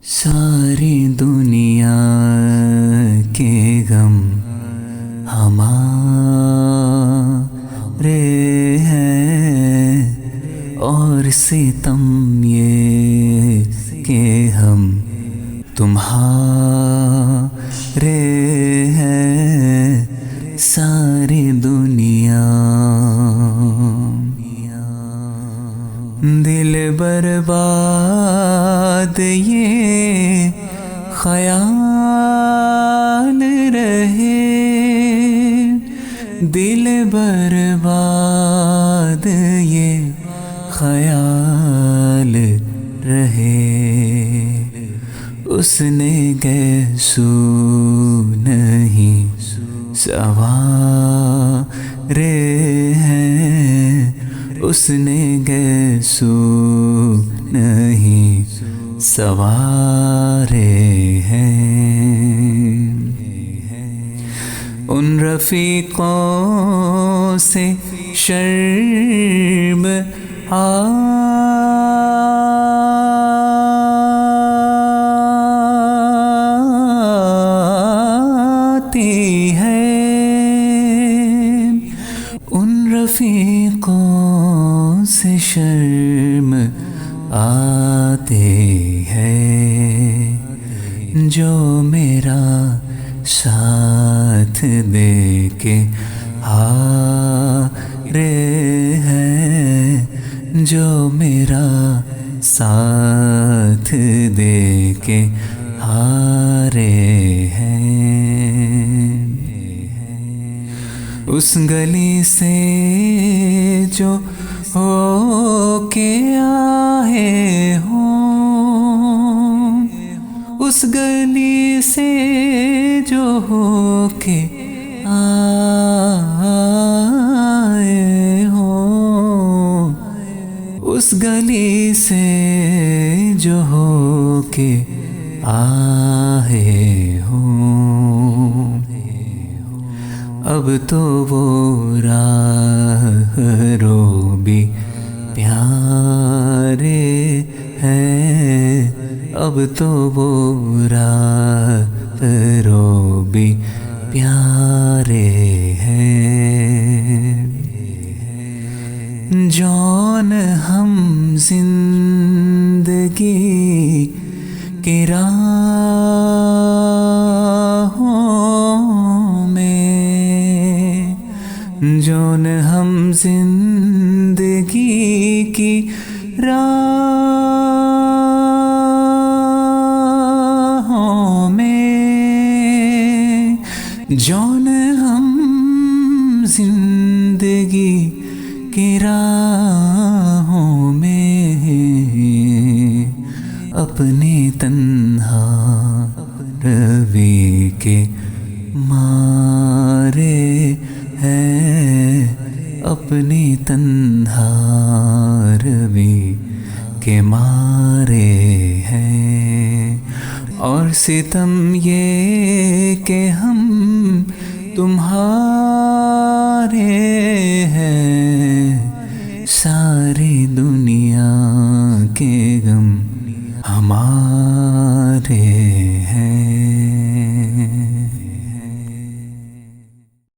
ساری دنیا کے غم ہمارے ہیں اور ستم یہ کہ ہم تمہارے ہیں ساری دنیا دل برباد یہ خیال رہے دل برباد یہ خیال رہے اس نے گیسو نہیں سوارے ہیں اس نے گیسو نہیں سوارے ہیں ان رفیقوں سے شرم آتی ہے ان رفیقوں سے شرم آتی ہے جو میرا ساتھ دے کے ہارے ہیں جو میرا ساتھ دے کے ہارے ہیں اس گلی سے جو ہو کے آئے ہوں اس گلی سے جو ہو کے آئے ہوں اس گلی سے جو ہو کے آئے ہوں اب تو وہ راہ رو بھی پیارے ہیں اب تو وہ راہ رو بھی پیارے ہیں جون ہم زندگی کی راہوں میں جون ہم زندگی کی راہوں میں جون ہم زندگی کی راہوں میں اپنی تنہا روی کے مارے ہیں اپنی تنہا روی کے مارے ہیں اور ستم یہ کہ ہم تمہارے ہیں سارے